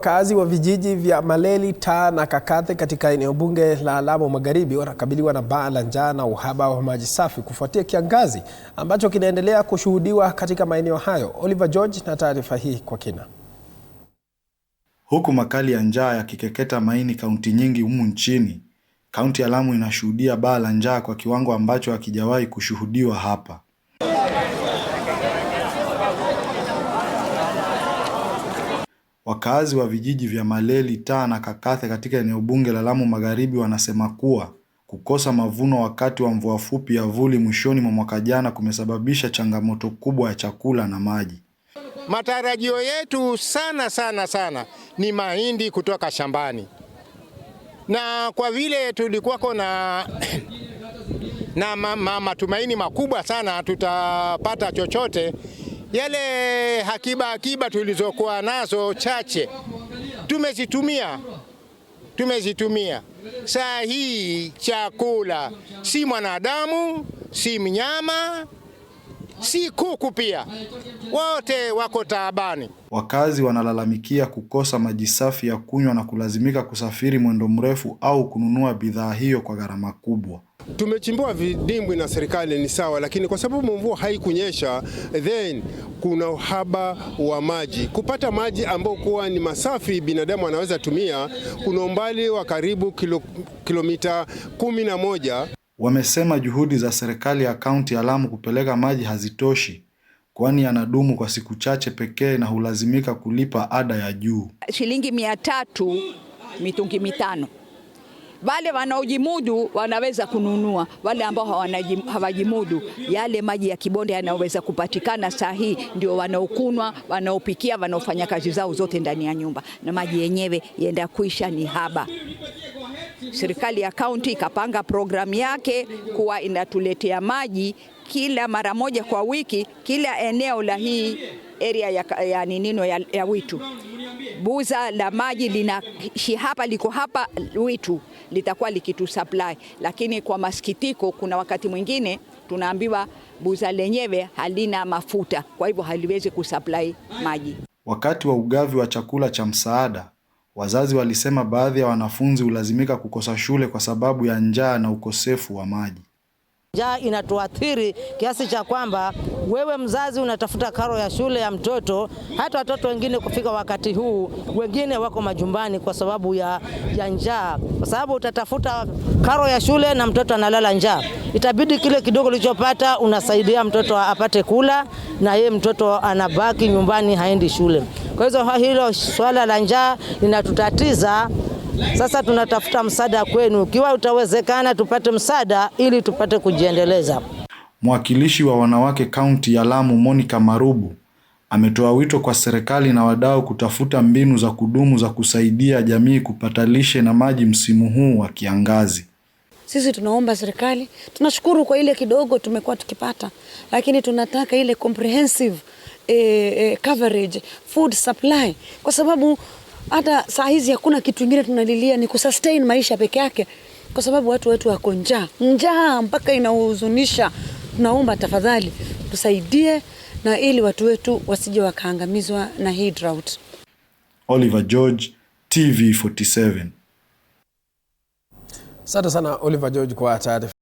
Wakazi wa vijiji vya Maleli, Taa na Kakathe katika eneo bunge la Lamu Magharibi wanakabiliwa na baa la njaa na uhaba wa maji safi kufuatia kiangazi ambacho kinaendelea kushuhudiwa katika maeneo hayo. Oliver George na taarifa hii kwa kina. Huku makali ya njaa yakikeketa maini kaunti nyingi humu nchini, kaunti ya Lamu inashuhudia baa la njaa kwa kiwango ambacho hakijawahi kushuhudiwa hapa. Wakazi wa vijiji vya Maleli, Taa na Kakathe katika eneo bunge la Lamu Magharibi wanasema kuwa kukosa mavuno wakati wa mvua fupi ya vuli mwishoni mwa mwaka jana kumesababisha changamoto kubwa ya chakula na maji. Matarajio yetu sana ni mahindi kutoka shambani. Na kwa vile tulikuwako na matumaini makubwa sana tutapata chochote, yale akiba tulizokuwa nazo chache tumezitumia. Saa hii chakula si mwanadamu, si mnyama, si kuku pia, wote wako taabani. Wakazi wanalalamikia kukosa maji safi ya kunywa na kulazimika kusafiri mwendo mrefu au kununua bidhaa hiyo kwa gharama kubwa. Tumechimbiwa vidimbwi na serikali ni sawa, lakini kwa sababu mvua haikunyesha, then kuna uhaba wa maji. Kupata maji ambao kuwa ni masafi binadamu anaweza tumia, kuna umbali wa karibu kilomita 11. Wamesema juhudi za serikali ya kaunti ya Lamu kupeleka maji hazitoshi, kwani yanadumu kwa siku chache pekee na hulazimika kulipa ada ya juu. Shilingi 300 mitungi 5. Wale wanaojimudu wanaweza kununua, wale ambao hawajimudu, yale maji ya kibonde yanaweza kupatikana saa hii ndio wanaokunwa, wanaopikia, wanaofanya kazi zao zote ndani ya nyumba, na maji yenyewe yenda kuisha ni haba. Serikali ya kaunti ikapanga programu yake kuwa inatuletea maji kila mara moja kwa wiki, kila eneo la hii area ya Witu. Buza la maji liko hapa Witu litakuwa likitu supply, lakini kwa masikitiko kuna wakati mwingine tunaambiwa buza lenyewe halina mafuta, kwa hivyo haliwezi kusupply maji. Wakati wa ugavi wa chakula cha msaada, wazazi walisema baadhi ya wanafunzi hulazimika kukosa shule kwa sababu ya njaa na ukosefu wa maji. Njaa inatuathiri kiasi cha kwamba wewe mzazi unatafuta karo ya shule ya mtoto, hata watoto wengine kufika wakati huu wengine wako majumbani kwa sababu ya njaa, kwa sababu utatafuta karo ya shule na mtoto analala njaa. Itabidi kile kidogo ulichopata unasaidia mtoto apate kula, na yeye mtoto anabaki nyumbani haendi shule. Kwa hiyo hilo swala la njaa linatutatiza. Sasa tunatafuta msaada kwenu, ikiwa utawezekana tupate msaada ili tupate kujiendeleza. Mwakilishi wa wanawake kaunti ya Lamu Monica Marubu ametoa wito kwa serikali na wadau kutafuta mbinu za kudumu za kusaidia jamii kupata lishe na maji msimu huu wa kiangazi. Sisi tunaomba serikali, tunashukuru kwa ile kidogo tumekuwa tukipata, lakini tunataka ile comprehensive coverage, food supply, kwa sababu hata saa hizi hakuna kitu kingine tunalilia, ni kusustain maisha peke yake, kwa sababu watu wetu wako njaa mpaka inahuzunisha. Tunaomba tafadhali tusaidie, na ili watu wetu wasije wakaangamizwa na hii drought. Oliver George, TV47. Asante sana Oliver George kwa taarifa.